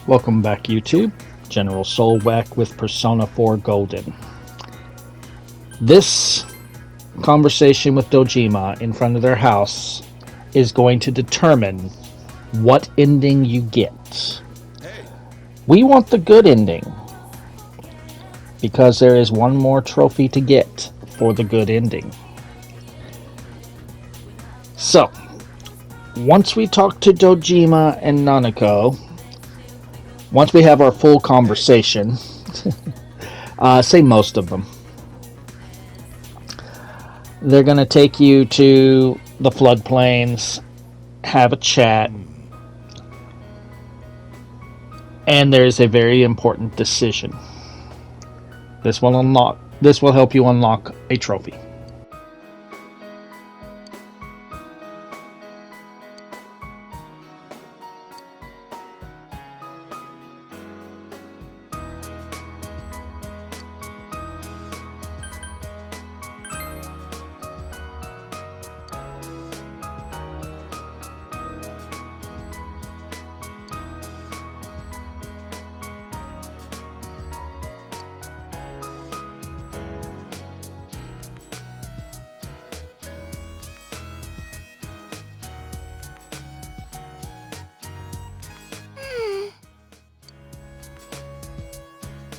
Welcome back, YouTube. General Soulwack with Persona 4 Golden. This conversation with Dojima in front of their house is going to determine what ending you get. We want the good ending, because there is one more trophy to get for the good ending. So, once we talk to Dojima and Nanako, once we have our full conversation, say most of them, they're going to take you to the floodplains, have a chat, and there's a very important decision. This will help you unlock a trophy.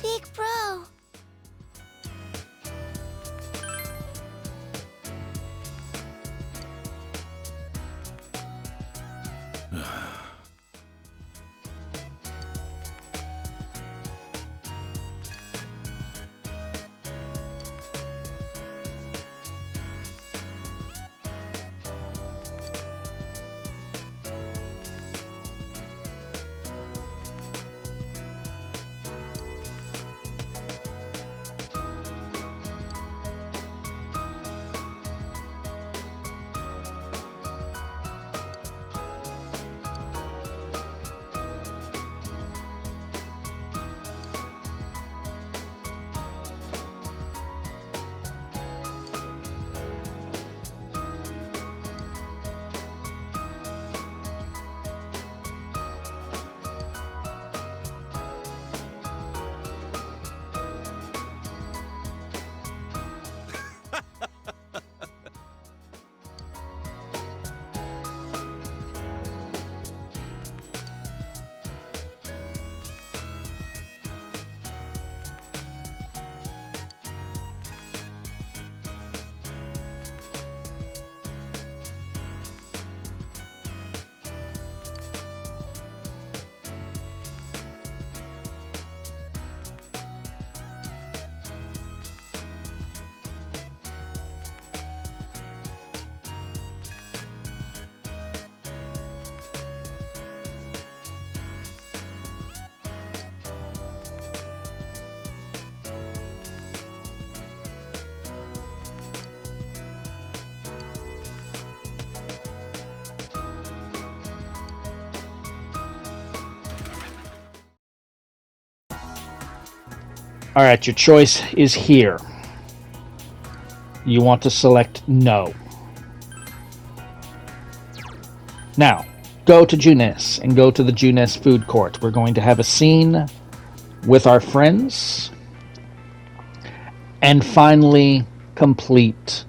Big bro. Alright, your choice is here. You want to select no. Now, go to Junes and go to the Junes food court. We're going to have a scene with our friends and finally complete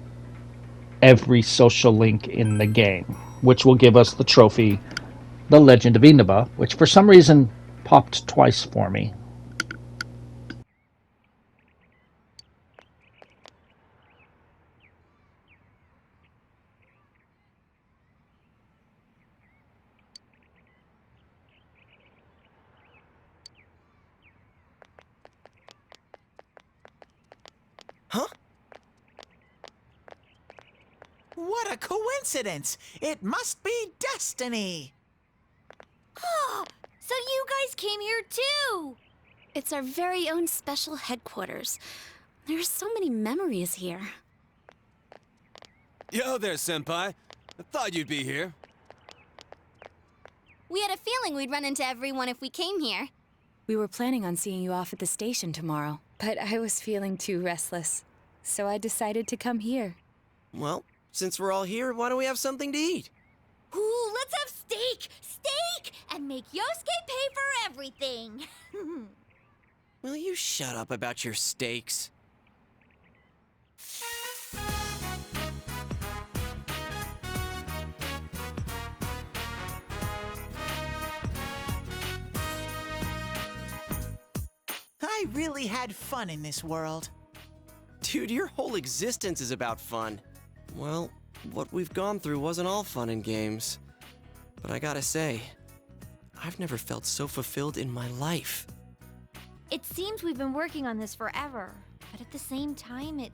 every social link in the game, which will give us the trophy, The Legend of Inaba, which for some reason popped twice for me. Huh? What a coincidence! It must be destiny! Oh, so you guys came here too! It's our very own special headquarters. There's so many memories here. Yo there, Senpai. I thought you'd be here. We had a feeling we'd run into everyone if we came here. We were planning on seeing you off at the station tomorrow, but I was feeling too restless, so I decided to come here. Well, since we're all here, why don't we have something to eat? Ooh, let's have steak! Steak! And make Yosuke pay for everything. Will you shut up about your steaks? I really had fun in this world. Dude, your whole existence is about fun. Well, what we've gone through wasn't all fun and games. But I gotta say, I've never felt so fulfilled in my life. It seems we've been working on this forever, but at the same time, it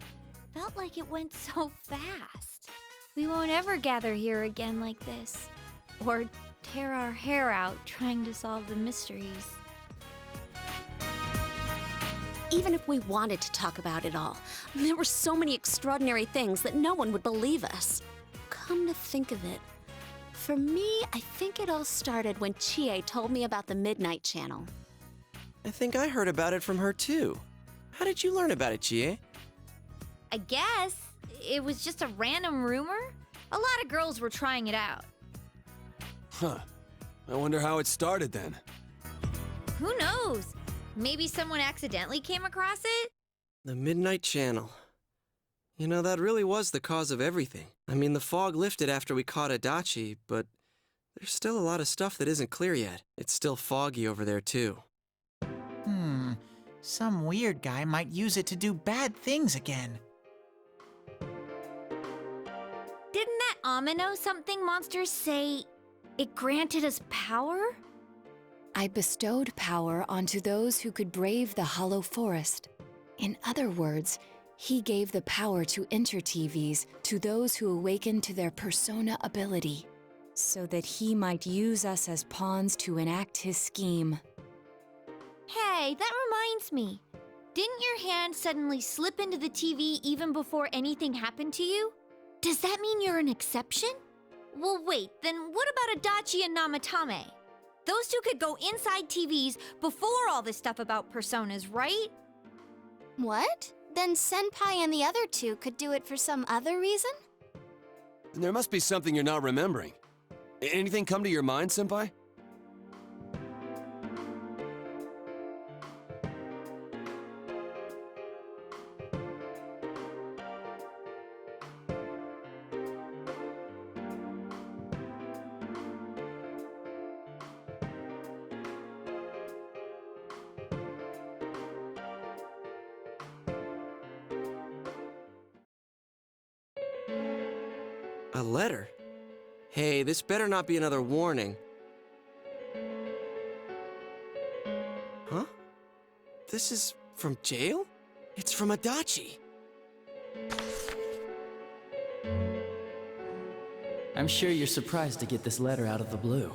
felt like it went so fast. We won't ever gather here again like this, or tear our hair out trying to solve the mysteries. Even if we wanted to talk about it all, there were so many extraordinary things that no one would believe us. Come to think of it, for me, I think it all started when Chie told me about the Midnight Channel. I think I heard about it from her too. How did you learn about it, Chie? I guess it was just a random rumor. A lot of girls were trying it out. Huh. I wonder how it started then. Who knows? Maybe someone accidentally came across it? The Midnight Channel. You know, that really was the cause of everything. I mean, the fog lifted after we caught Adachi, but there's still a lot of stuff that isn't clear yet. It's still foggy over there, too. Some weird guy might use it to do bad things again. Didn't that Amino something monsters say it granted us power? I bestowed power onto those who could brave the hollow forest. In other words, he gave the power to enter TVs to those who awakened to their persona ability, so that he might use us as pawns to enact his scheme. Hey, that reminds me. Didn't your hand suddenly slip into the TV even before anything happened to you? Does that mean you're an exception? Well, wait, then what about Adachi and Namatame? Those two could go inside TVs before all this stuff about personas, right? What? Then Senpai and the other two could do it for some other reason? There must be something you're not remembering. Anything come to your mind, Senpai? A letter? Hey, this better not be another warning. Huh? This is from jail? It's from Adachi. I'm sure you're surprised to get this letter out of the blue.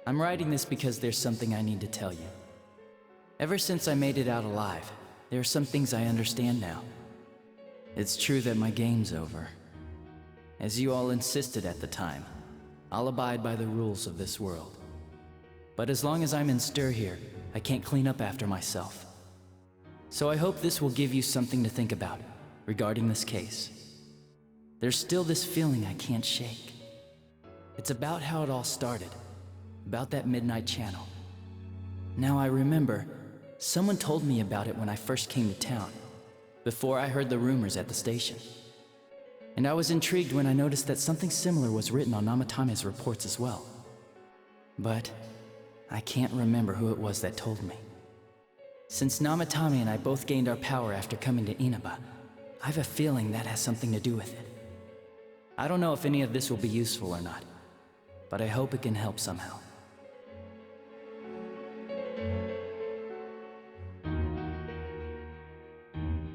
I'm writing this because there's something I need to tell you. Ever since I made it out alive, there are some things I understand now. It's true that my game's over. As you all insisted at the time, I'll abide by the rules of this world. But as long as I'm in stir here, I can't clean up after myself. So I hope this will give you something to think about regarding this case. There's still this feeling I can't shake. It's about how it all started, about that Midnight Channel. Now I remember, someone told me about it when I first came to town, before I heard the rumors at the station. And I was intrigued when I noticed that something similar was written on Namatame's reports as well. But I can't remember who it was that told me. Since Namatame and I both gained our power after coming to Inaba, I have a feeling that has something to do with it. I don't know if any of this will be useful or not, but I hope it can help somehow.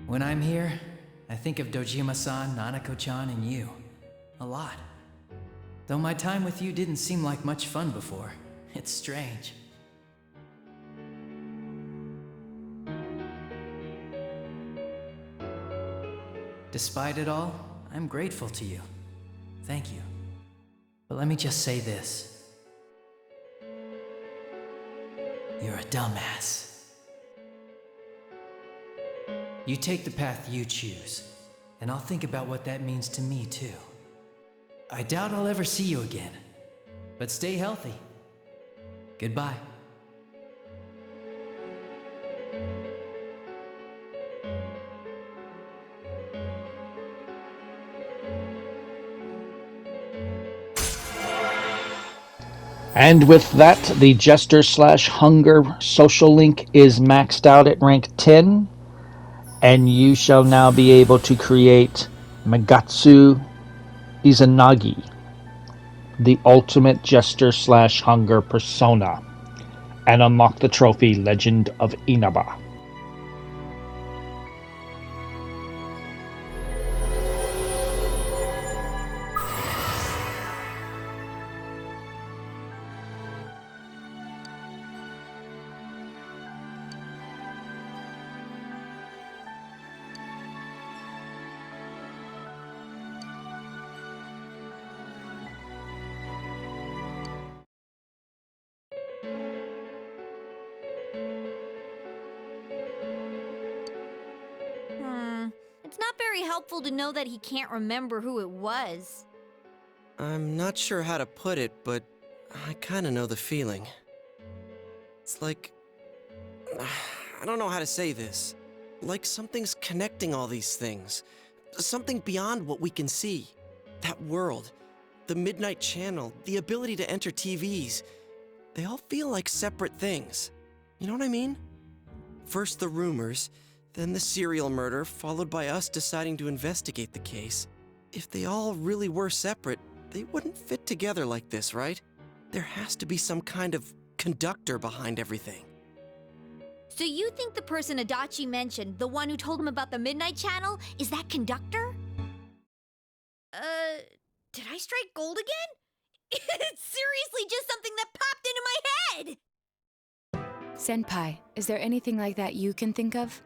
When I'm here, I think of Dojima-san, Nanako-chan, and you. A lot. Though my time with you didn't seem like much fun before. It's strange. Despite it all, I'm grateful to you. Thank you. But let me just say this. You're a dumbass. You take the path you choose, and I'll think about what that means to me too. I doubt I'll ever see you again, but stay healthy. Goodbye. And with that, the Jester slash Hunger social link is maxed out at rank 10, and you shall now be able to create Megatsu Izanagi, the ultimate Jester slash Hunger persona, and unlock the trophy Legend of Inaba. It's not very helpful to know that he can't remember who it was. I'm not sure how to put it, but I kinda know the feeling. It's like... I don't know how to say this. Like something's connecting all these things. Something beyond what we can see. That world, the Midnight Channel, the ability to enter TVs. They all feel like separate things. You know what I mean? First the rumors, then the serial murder, followed by us deciding to investigate the case. If they all really were separate, they wouldn't fit together like this, right? There has to be some kind of conductor behind everything. So you think the person Adachi mentioned, the one who told him about the Midnight Channel, is that conductor? Did I strike gold again? It's seriously just something that popped into my head! Senpai, is there anything like that you can think of?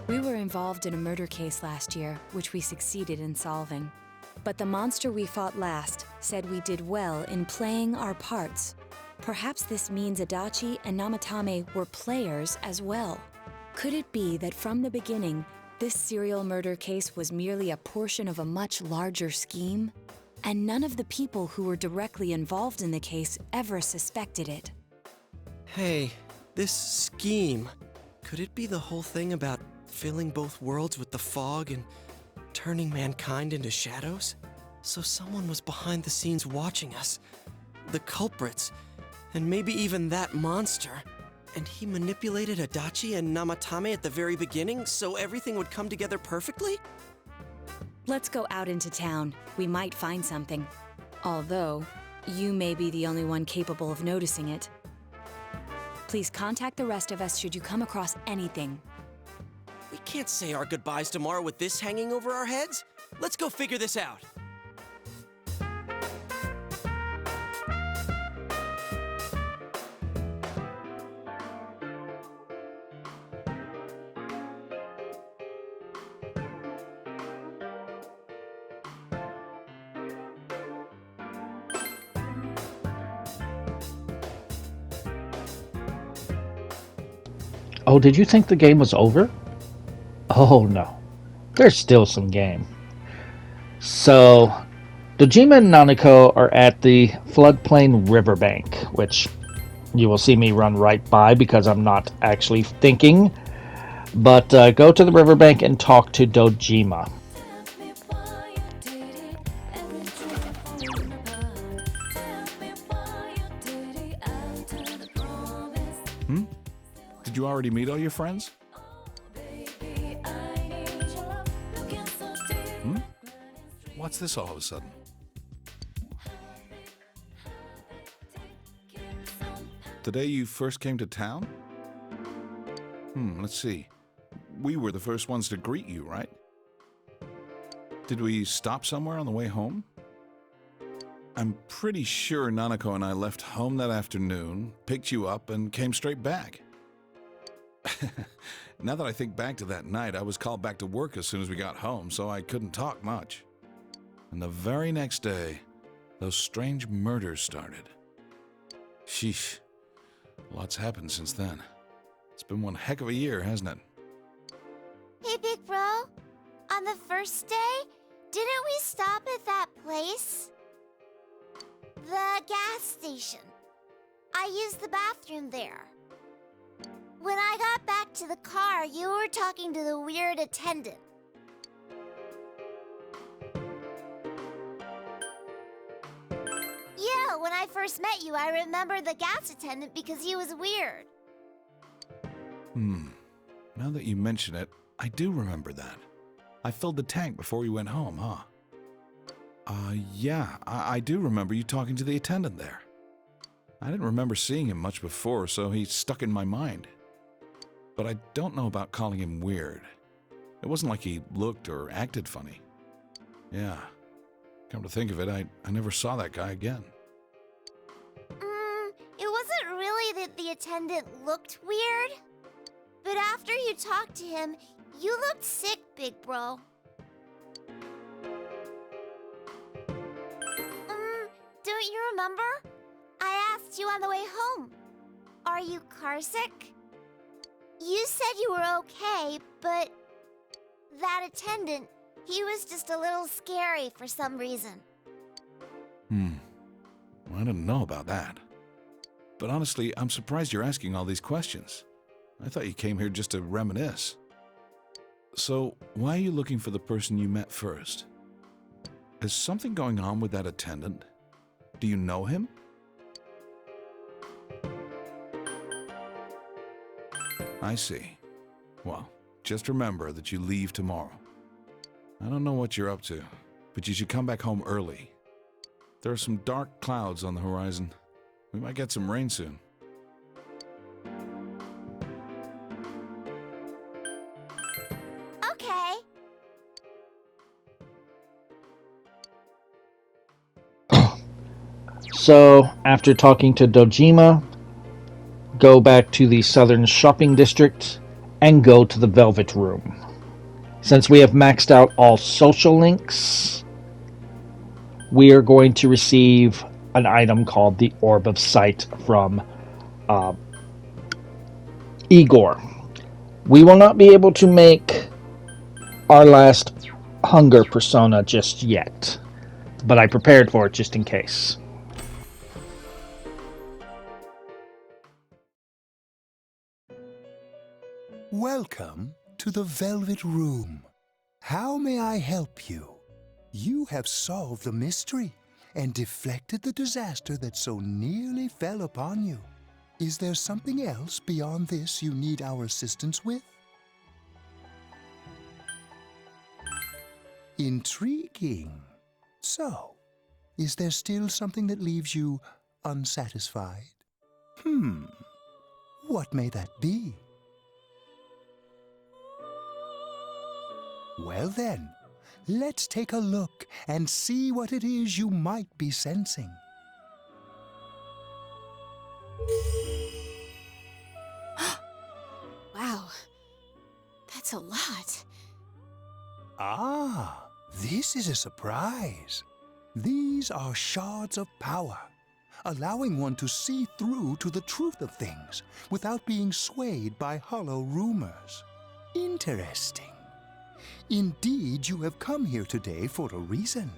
We were involved in a murder case last year, which we succeeded in solving. But the monster we fought last said we did well in playing our parts. Perhaps this means Adachi and Namatame were players as well. Could it be that from the beginning, this serial murder case was merely a portion of a much larger scheme? And none of the people who were directly involved in the case ever suspected it. Hey, this scheme. Could it be the whole thing about filling both worlds with the fog and turning mankind into shadows? So someone was behind the scenes watching us. The culprits. And maybe even that monster. And he manipulated Adachi and Namatame at the very beginning so everything would come together perfectly? Let's go out into town. We might find something. Although, you may be the only one capable of noticing it. Please contact the rest of us should you come across anything. We can't say our goodbyes tomorrow with this hanging over our heads. Let's go figure this out. Oh, did you think the game was over? Oh no, there's still some game. So, Dojima and Nanako are at the floodplain riverbank, which you will see me run right by because I'm not actually thinking. But go to the riverbank and talk to Dojima. Did you already meet all your friends? What's this all of a sudden? The day you first came to town? Let's see. We were the first ones to greet you, right? Did we stop somewhere on the way home? I'm pretty sure Nanako and I left home that afternoon, picked you up, and came straight back. Now that I think back to that night, I was called back to work as soon as we got home, so I couldn't talk much. And the very next day, those strange murders started. Sheesh. Lots happened since then. It's been one heck of a year, hasn't it? Hey, big bro. On the first day, didn't we stop at that place? The gas station. I used the bathroom there. When I got back to the car, you were talking to the weird attendant. Yeah, when I first met you, I remember the gas attendant because he was weird. Now that you mention it, I do remember that. I filled the tank before we went home, huh? Yeah, I do remember you talking to the attendant there. I didn't remember seeing him much before, so he stuck in my mind. But I don't know about calling him weird. It wasn't like he looked or acted funny. Yeah, come to think of it, I never saw that guy again. It wasn't really that the attendant looked weird. But after you talked to him, you looked sick, big bro. Don't you remember? I asked you on the way home. Are you carsick? You said you were okay, but that attendant, he was just a little scary for some reason. Well, I didn't know about that. But honestly, I'm surprised you're asking all these questions. I thought you came here just to reminisce. So, why are you looking for the person you met first? Is something going on with that attendant? Do you know him? I see. Well, just remember that you leave tomorrow. I don't know what you're up to, but you should come back home early. There are some dark clouds on the horizon. We might get some rain soon. Okay. So, after talking to Dojima, go back to the southern shopping district and go to the Velvet Room. Since we have maxed out all social links, we are going to receive an item called the Orb of Sight from Igor. We will not be able to make our last hunger persona just yet, but I prepared for it just in case. Welcome to the Velvet Room. How may I help you? You have solved the mystery and deflected the disaster that so nearly fell upon you. Is there something else beyond this you need our assistance with? Intriguing. So, is there still something that leaves you unsatisfied? What may that be? Well then, let's take a look and see what it is you might be sensing. Wow, that's a lot. Ah, this is a surprise. These are shards of power, allowing one to see through to the truth of things without being swayed by hollow rumors. Interesting. Indeed, you have come here today for a reason.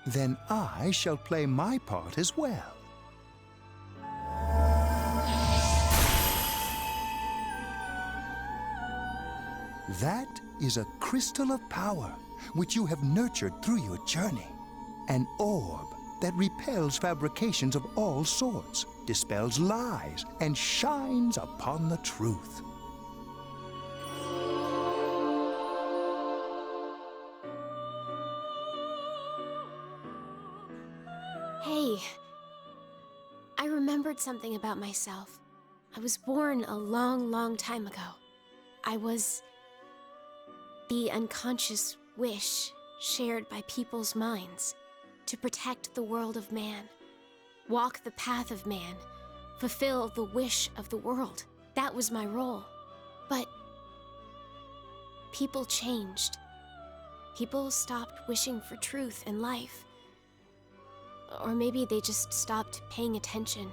Then I shall play my part as well. That is a crystal of power, which you have nurtured through your journey. An orb that repels fabrications of all sorts, dispels lies, and shines upon the truth. Hey, I remembered something about myself. I was born a long, long time ago. I was the unconscious wish shared by people's minds to protect the world of man, walk the path of man, fulfill the wish of the world. That was my role. But people changed. People stopped wishing for truth in life. Or maybe they just stopped paying attention.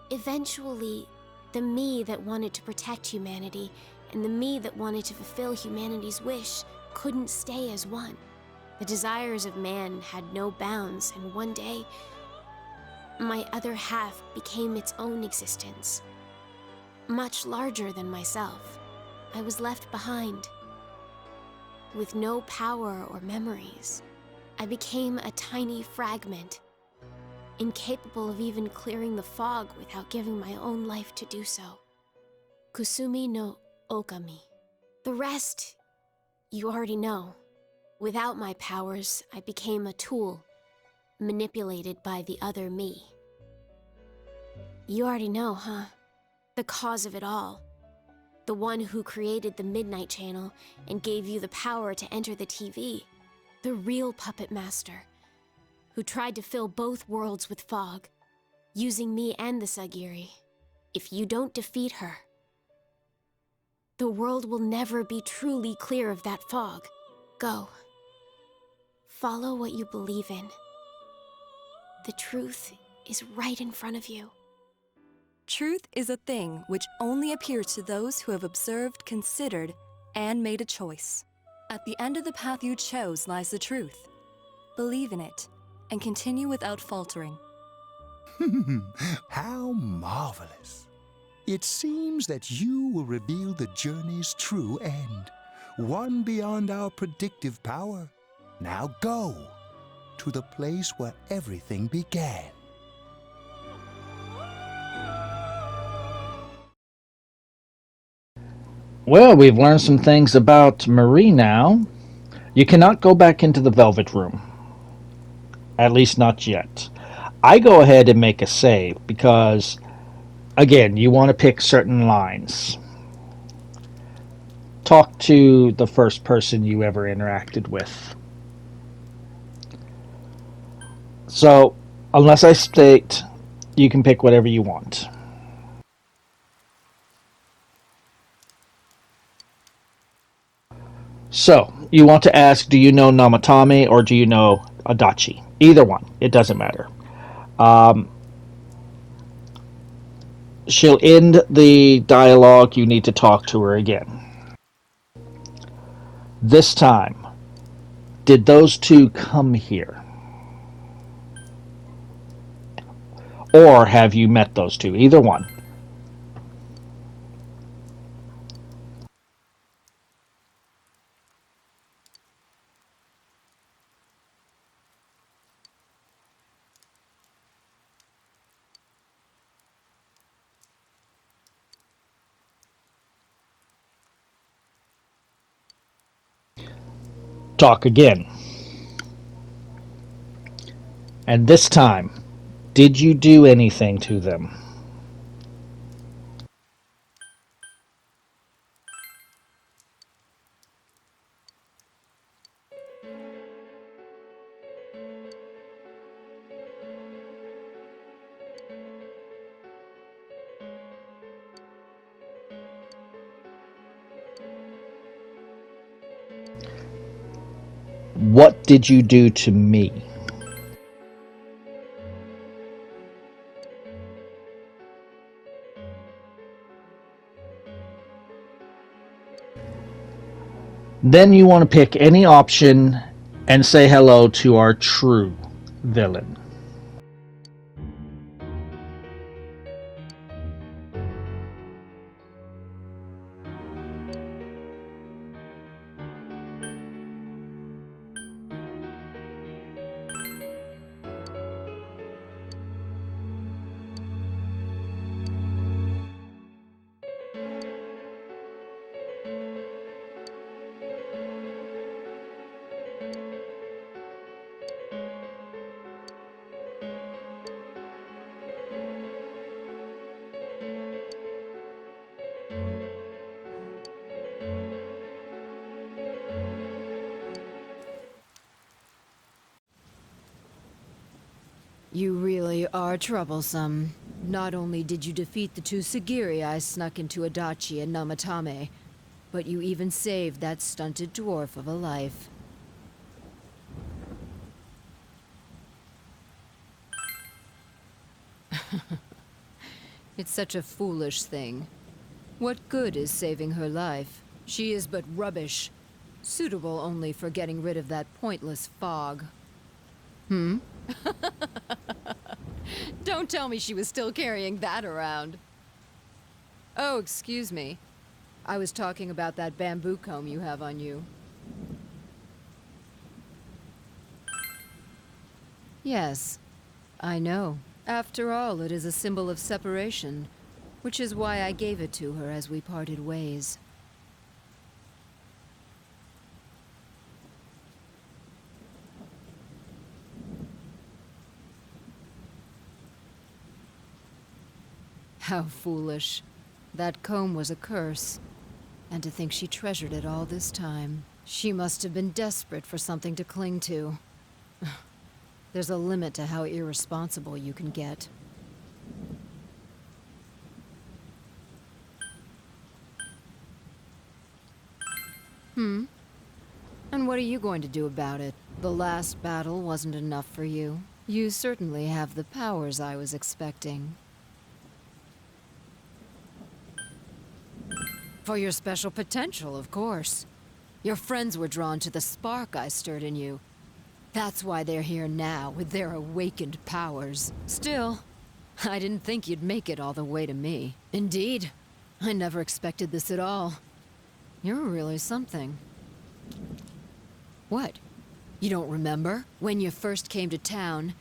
Eventually, the me that wanted to protect humanity and the me that wanted to fulfill humanity's wish couldn't stay as one. The desires of man had no bounds, and one day, my other half became its own existence. Much larger than myself. I was left behind. With no power or memories, I became a tiny fragment, incapable of even clearing the fog without giving my own life to do so. Kusumi no Okami. The rest, you already know. Without my powers, I became a tool, manipulated by the other me. You already know, huh? The cause of it all. The one who created the Midnight Channel and gave you the power to enter the TV. The real puppet master, who tried to fill both worlds with fog, using me and the Sagiri. If you don't defeat her, the world will never be truly clear of that fog. Go. Follow what you believe in. The truth is right in front of you. Truth is a thing which only appears to those who have observed, considered, and made a choice. At the end of the path you chose lies the truth. Believe in it, and continue without faltering. How marvelous. It seems that you will reveal the journey's true end, one beyond our predictive power. Now go to the place where everything began. Well, we've learned some things about Marie now. You cannot go back into the Velvet Room. At least not yet. I go ahead and make a save because, again, you want to pick certain lines. Talk to the first person you ever interacted with. So, unless I state, you can pick whatever you want. So, you want to ask, do you know Namatame or do you know Adachi? Either one. It doesn't matter. She'll end the dialogue. You need to talk to her again. This time, did those two come here? Or have you met those two? Either one. Talk again. And this time, did you do anything to them? What did you do to me? Then you want to pick any option and say hello to our true villain. You really are troublesome. Not only did you defeat the two Sagiri I snuck into Adachi and Namatame, but you even saved that stunted dwarf of a life. It's such a foolish thing. What good is saving her life? She is but rubbish, suitable only for getting rid of that pointless fog. Hmm? Don't tell me she was still carrying that around. Oh, excuse me. I was talking about that bamboo comb you have on you. Yes, I know. After all, it is a symbol of separation, which is why I gave it to her as we parted ways. How foolish. That comb was a curse. And to think she treasured it all this time. She must have been desperate for something to cling to. There's a limit to how irresponsible you can get. Hmm? And what are you going to do about it? The last battle wasn't enough for you. You certainly have the powers I was expecting. For your special potential, of course. Your friends were drawn to the spark I stirred in you. That's why they're here now, with their awakened powers. Still, I didn't think you'd make it all the way to me. Indeed, I never expected this at all. You're really something. What? You don't remember? When you first came to town,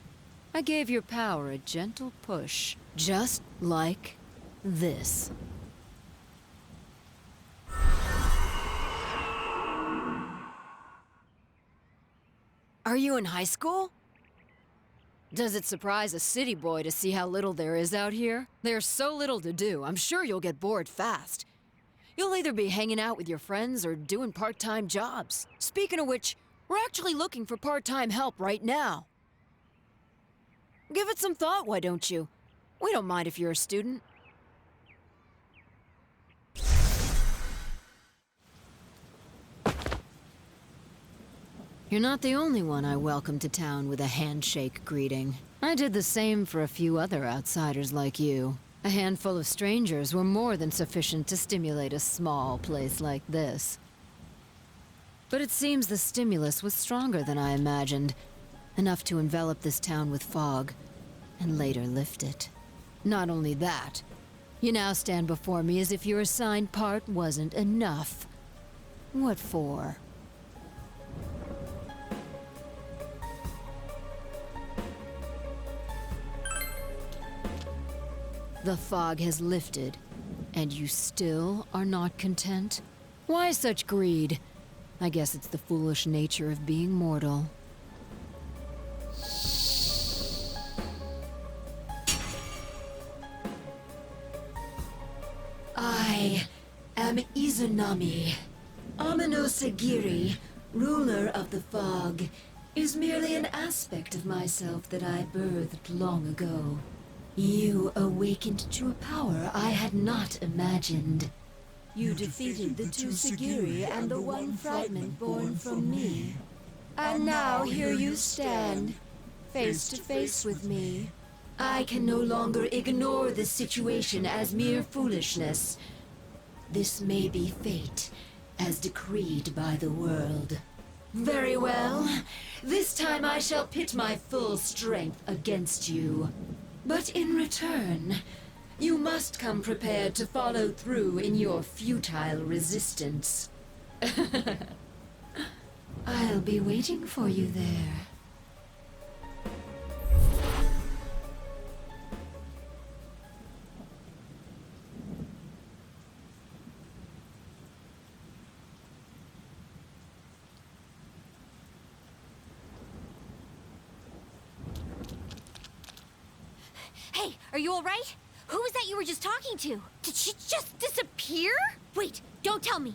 I gave your power a gentle push. Just like this. Are you in high school? Does it surprise a city boy to see how little there is out here? There's so little to do, I'm sure you'll get bored fast. You'll either be hanging out with your friends or doing part-time jobs. Speaking of which, we're actually looking for part-time help right now. Give it some thought, why don't you? We don't mind if you're a student. You're not the only one I welcomed to town with a handshake greeting. I did the same for a few other outsiders like you. A handful of strangers were more than sufficient to stimulate a small place like this. But it seems the stimulus was stronger than I imagined. Enough to envelop this town with fog, and later lift it. Not only that, you now stand before me as if your assigned part wasn't enough. What for? The fog has lifted, and you still are not content? Why such greed? I guess it's the foolish nature of being mortal. I am Izanami. Amino Sagiri, ruler of the fog, is merely an aspect of myself that I birthed long ago. You awakened to a power I had not imagined. You defeated the two Sagiri and the one fragment born from me. And now here you stand, face to face with me. I can no longer ignore this situation as mere foolishness. This may be fate, as decreed by the world. Very well. This time I shall pit my full strength against you. But in return, you must come prepared to follow through in your futile resistance. I'll be waiting for you there. Hey, are you all right? Who was that you were just talking to? Did she just disappear? Wait, don't tell me.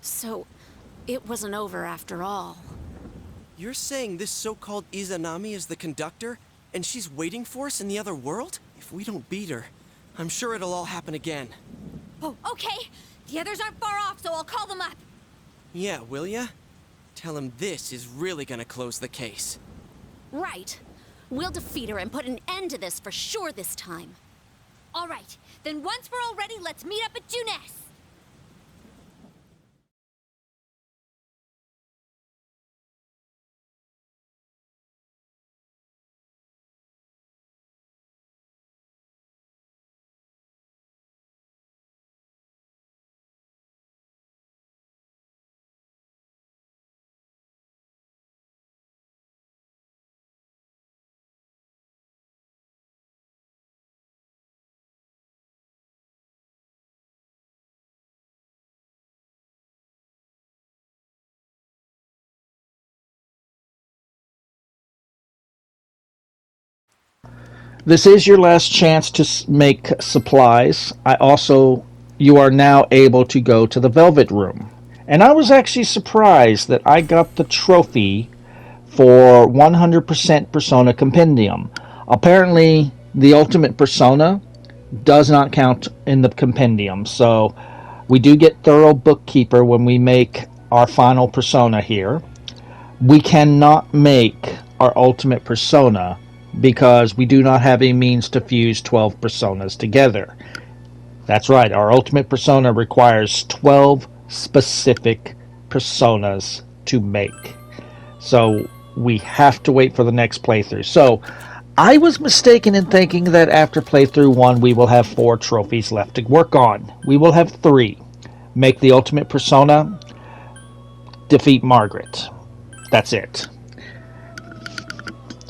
So, it wasn't over after all. You're saying this so-called Izanami is the conductor, and she's waiting for us in the other world? If we don't beat her, I'm sure it'll all happen again. Oh, okay. The others aren't far off, so I'll call them up. Yeah, will ya? Tell him this is really gonna close the case. Right. We'll defeat her and put an end to this for sure this time. All right, then once we're all ready, let's meet up at Juness. This is your last chance to make supplies. You are now able to go to the Velvet Room. And I was actually surprised that I got the trophy for 100% Persona Compendium. Apparently, the Ultimate Persona does not count in the compendium, so we do get Thorough Bookkeeper when we make our final Persona here. We cannot make our Ultimate Persona because we do not have a means to fuse 12 personas together. That's right, our Ultimate Persona requires 12 specific personas to make. So we have to wait for the next playthrough. So I was mistaken in thinking that after playthrough 1 we will have 4 trophies left to work on. We will have 3. Make the Ultimate Persona, defeat Margaret. That's it.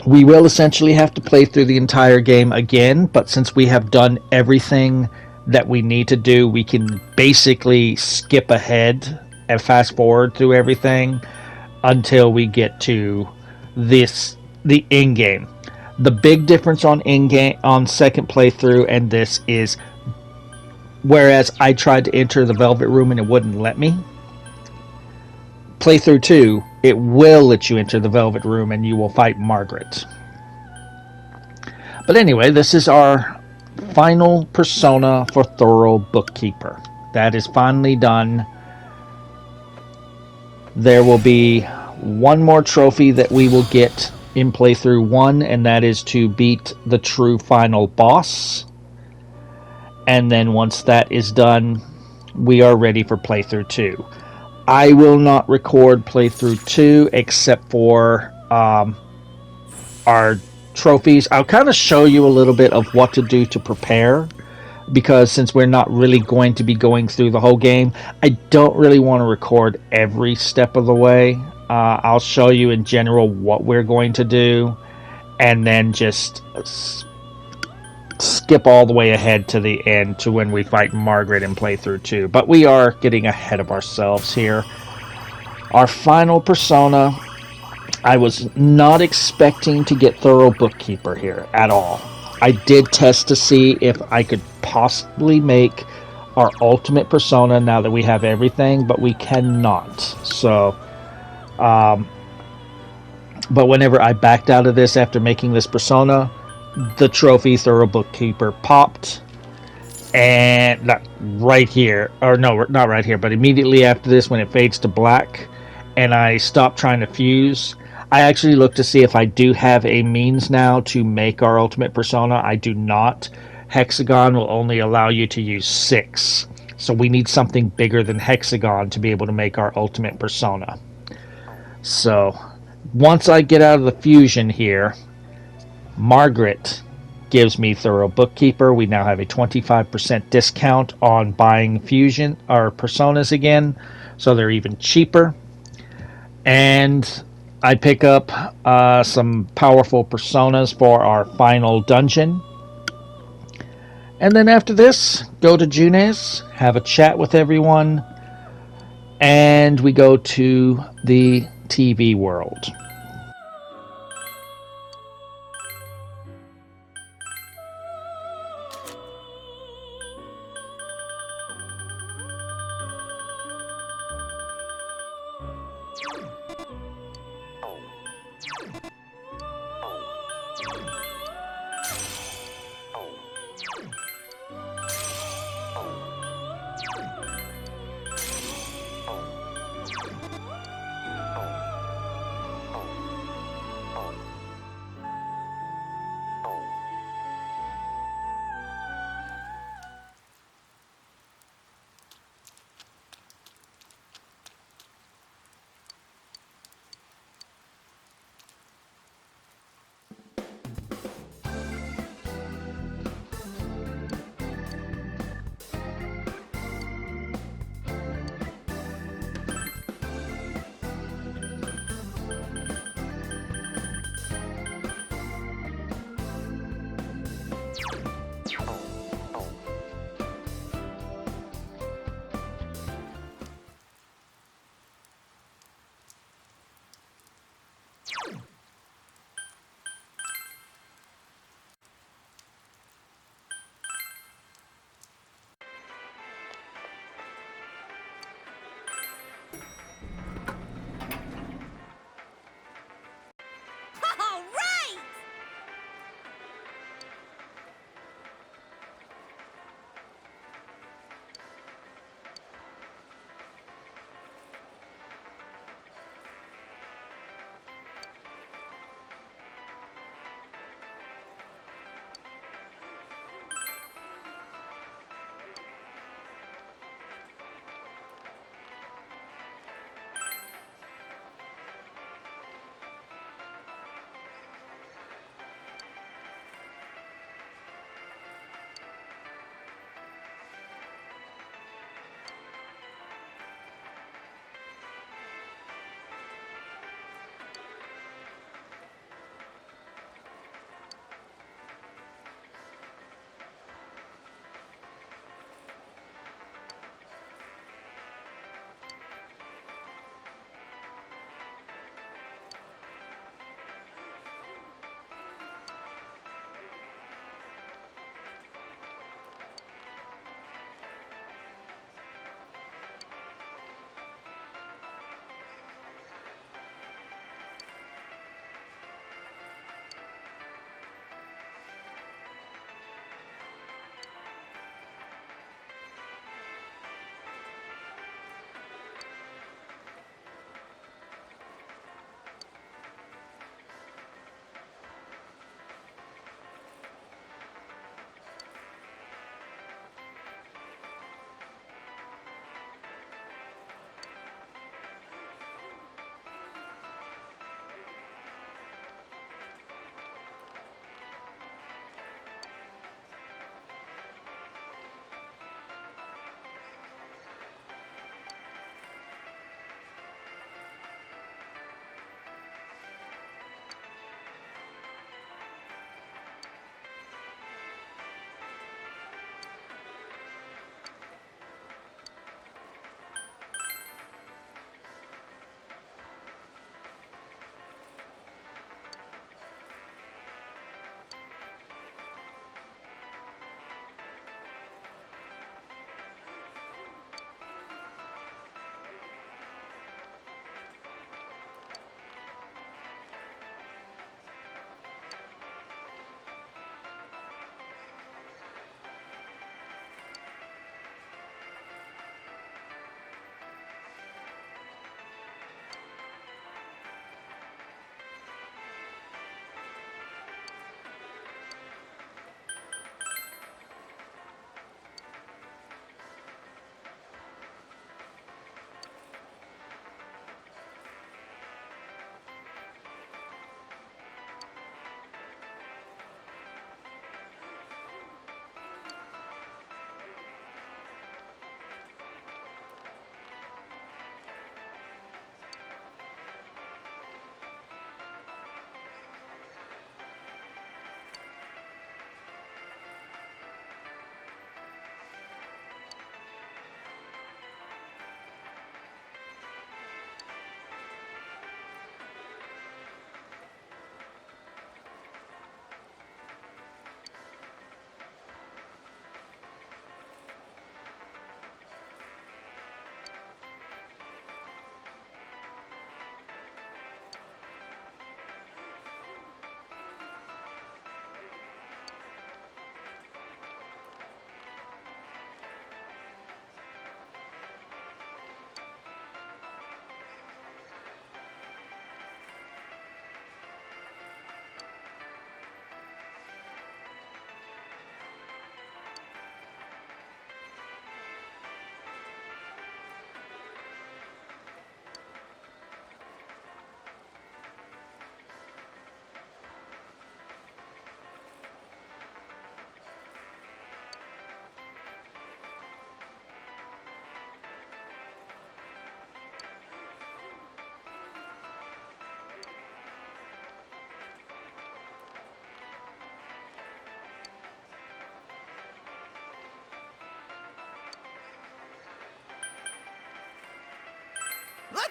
We will essentially have to play through the entire game again, but since we have done everything that we need to do, we can basically skip ahead and fast forward through everything until we get to the in-game. The big difference on in-game, on second playthrough and this is, whereas I tried to enter the Velvet Room and it wouldn't let me, playthrough 2, it will let you enter the Velvet Room and you will fight Margaret. But anyway, this is our final persona for Thorough Bookkeeper. That is finally done. There will be one more trophy that we will get in playthrough 1, and that is to beat the true final boss. And then once that is done, we are ready for playthrough 2. I will not record playthrough 2 except for our trophies. I'll kind of show you a little bit of what to do to prepare, because since we're not really going to be going through the whole game, I don't really want to record every step of the way. I'll show you in general what we're going to do, and then just skip all the way ahead to the end to when we fight Margaret in playthrough 2. But we are getting ahead of ourselves here. Our final persona, I was not expecting to get Thorough Bookkeeper here at all. I did test to see if I could possibly make our ultimate persona now that we have everything, but we cannot. So, but whenever I backed out of this after making this persona, the trophy Thorough Bookkeeper popped, and not right here, or no, not right here, but immediately after this, when it fades to black and I stop trying to fuse, I actually look to see if I do have a means now to make our ultimate persona. I do not. Hexagon will only allow you to use 6, so we need something bigger than Hexagon to be able to make our ultimate persona. So once I get out of the fusion here, Margaret gives me Thorough Bookkeeper. We now have a 25% discount on buying fusion or personas again, so they're even cheaper. And I pick up some powerful personas for our final dungeon. And then after this, go to Juness, have a chat with everyone, and we go to the TV world.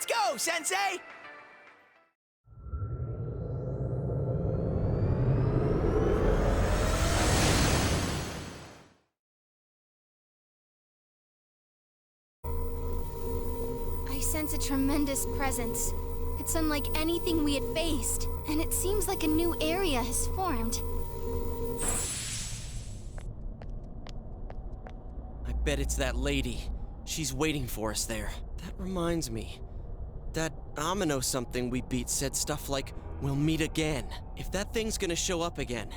go, Sensei! I sense a tremendous presence. It's unlike anything we had faced, and it seems like a new area has formed. I bet it's that lady. She's waiting for us there. That reminds me. That Amino something we beat said stuff like, "We'll meet again." If that thing's gonna show up again,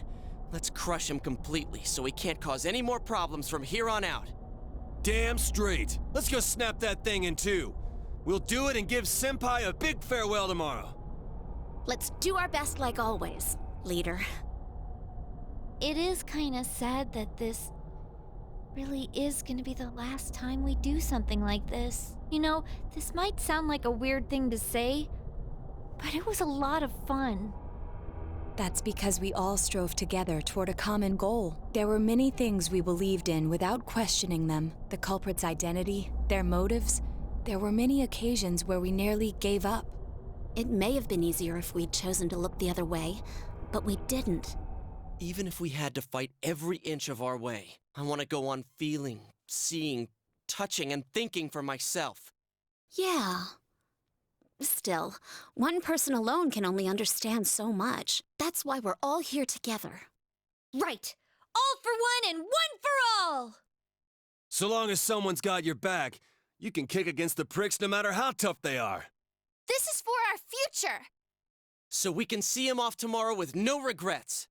let's crush him completely so he can't cause any more problems from here on out. Damn straight. Let's go snap that thing in two. We'll do it and give Senpai a big farewell tomorrow. Let's do our best like always, leader. It is kind of sad that this really is gonna be the last time we do something like this. You know, this might sound like a weird thing to say, but it was a lot of fun. That's because we all strove together toward a common goal. There were many things we believed in without questioning them. The culprit's identity, their motives. There were many occasions where we nearly gave up. It may have been easier if we'd chosen to look the other way, but we didn't. Even if we had to fight every inch of our way, I want to go on feeling, seeing, touching, and thinking for myself. Yeah. Still, one person alone can only understand so much. That's why we're all here together. Right! All for one and one for all! So long as someone's got your back, you can kick against the pricks no matter how tough they are. This is for our future! So we can see him off tomorrow with no regrets.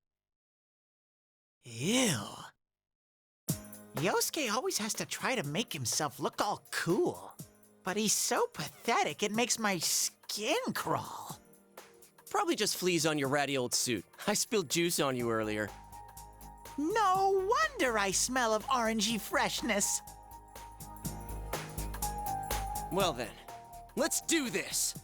Ew. Yosuke always has to try to make himself look all cool. But he's so pathetic, it makes my skin crawl. Probably just fleas on your ratty old suit. I spilled juice on you earlier. No wonder I smell of orangey freshness. Well then, let's do this!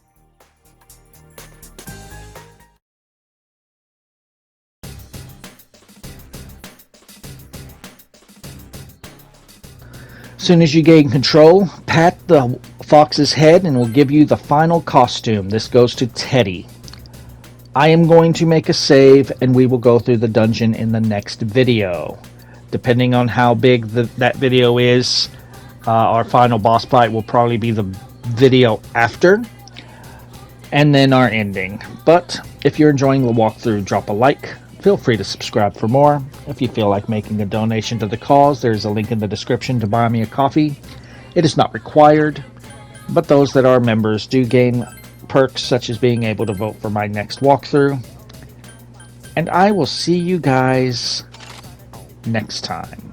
Soon as you gain control, pat the fox's head and we'll give you the final costume. This goes to Teddy. I am going to make a save and we will go through the dungeon in the next video. Depending on how big that video is, our final boss fight will probably be the video after, and then our ending. But if you're enjoying the walkthrough, drop a like. Feel free to subscribe for more. If you feel like making a donation to the cause, there's a link in the description to buy me a coffee. It is not required, but those that are members do gain perks such as being able to vote for my next walkthrough. And I will see you guys next time.